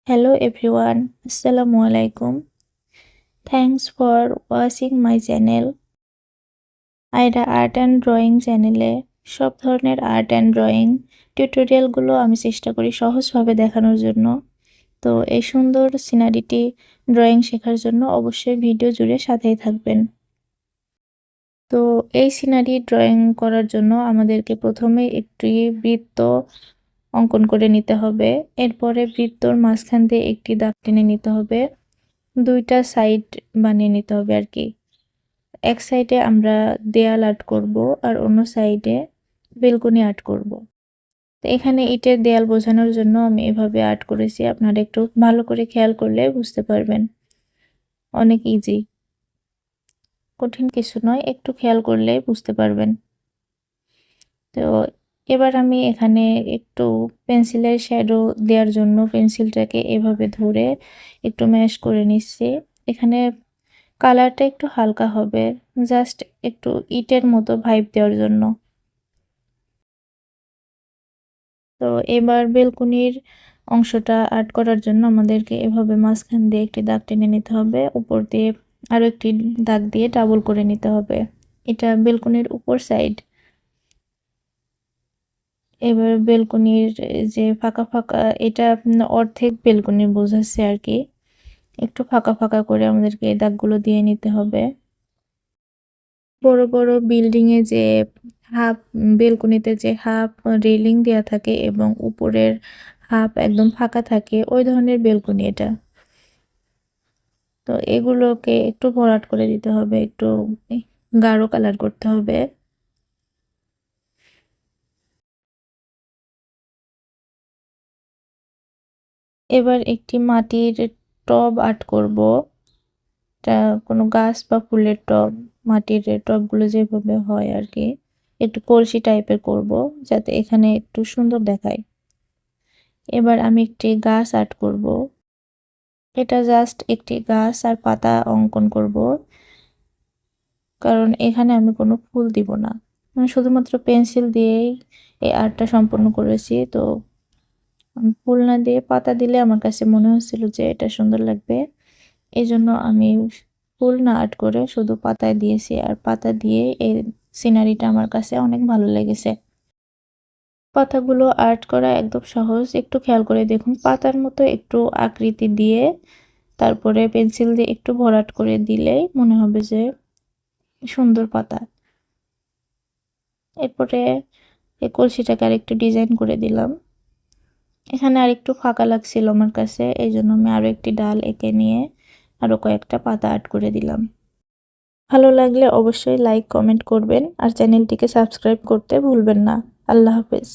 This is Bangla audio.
Hello everyone, Assalamualaikum. Thanks for watching my channel. Aira art and drawing চ্যানেলে সব ধরনের আর্ট অ্যান্ড ড্রয়িং টিউটোরিয়ালগুলো আমি চেষ্টা করি সহজভাবে দেখানোর জন্য। তো এই সুন্দর সিনারিটি ড্রয়িং শেখার জন্য অবশ্যই ভিডিও জুড়ে সাথেই থাকবেন। তো এই সিনারি ড্রয়িং করার জন্য আমাদেরকে প্রথমে একটি বৃত্ত অঙ্কন করে নিতে হবে। এরপরে বৃত্তর মাঝখান দিয়ে একটি দাগ টেনে নিতে হবে। দুইটা সাইড বানিয়ে নিতে হবে আর কি। এক সাইডে আমরা দেয়াল আর্ট করব আর অন্য সাইডে বেলকনি আর্ট করব। তো এখানে ইটের দেয়াল বোঝানোর জন্য আমি এভাবে আর্ট করেছি, আপনারা একটু ভালো করে খেয়াল করলে বুঝতে পারবেন। অনেক ইজি, কঠিন কিছু নয়, একটু খেয়াল করলে বুঝতে পারবেন। তো এবার আমি এখানে একটু পেন্সিলের শ্যাডো দেওয়ার জন্য পেন্সিলটাকে এভাবে ধরে একটু ম্যাশ করে নিচ্ছি। এখানে কালারটা একটু হালকা হবে, জাস্ট একটু ইটের মতো ভাইব দেওয়ার জন্য। তো এবার বেলকনির অংশটা আর্ট করার জন্য আমাদেরকে এভাবে মাঝখান দিয়ে একটি দাগ টেনে নিতে হবে, উপর দিয়ে আরও একটি দাগ দিয়ে ডাবল করে নিতে হবে। এটা বেলকনির উপর সাইড। এবার বেলকনির যে ফাঁকা ফাঁকা, এটা অর্ধেক বেলকনি বোঝাচ্ছে আর কি। একটু ফাঁকা ফাঁকা করে আমাদেরকে এই দাগগুলো দিয়ে নিতে হবে। বড় বড় বিল্ডিং এ যে হাফ বেলকনিতে যে হাফ রেলিং দেওয়া থাকে এবং উপরের হাফ একদম ফাঁকা থাকে, ওই ধরনের বেলকনি এটা। তো এগুলোকে একটু ভরাট করে দিতে হবে, একটু গাঢ় কালার করতে হবে। এবার একটি মাটির টব আর্ট করব। এটা কোনো গাছ বা ফুলের টব, মাটির টবগুলো যেভাবে হয় আর কি, একটু কলসি টাইপের করব যাতে এখানে একটু সুন্দর দেখায়। এবার আমি একটি গাছ আর্ট করব। এটা জাস্ট একটি গাছ আর পাতা অঙ্কন করব, কারণ এখানে আমি কোনো ফুল দিব না। আমি শুধুমাত্র পেন্সিল দিয়েই এই আর্টটা সম্পূর্ণ করেছি। তো আমি ফুল না দিয়ে পাতা দিলে আমার কাছে মনে হচ্ছিল যে এটা সুন্দর লাগবে, এই জন্য আমি ফুল না আর্ট করে শুধু পাতায় দিয়েছি। আর পাতা দিয়ে এই সিনারিটা আমার কাছে অনেক ভালো লেগেছে। পাতাগুলো আর্ট করা একদম সহজ, একটু খেয়াল করে দেখুন। পাতার মতো একটু আকৃতি দিয়ে তারপরে পেন্সিল দিয়ে একটু ভরাট করে দিলেই মনে হবে যে সুন্দর পাতা। এরপরে এই কলসিটাকে আর একটু ডিজাইন করে দিলাম। এখানে আর একটু ফাঁকা লাগছিল আমার কাছে, এই জন্য আমি আরও একটি ডাল এঁকে নিয়ে আরও কয়েকটা পাতা আর্ট করে দিলাম। ভালো লাগলে অবশ্যই লাইক কমেন্ট করবেন আর চ্যানেলটিকে সাবস্ক্রাইব করতে ভুলবেন না। আল্লাহ হাফেজ।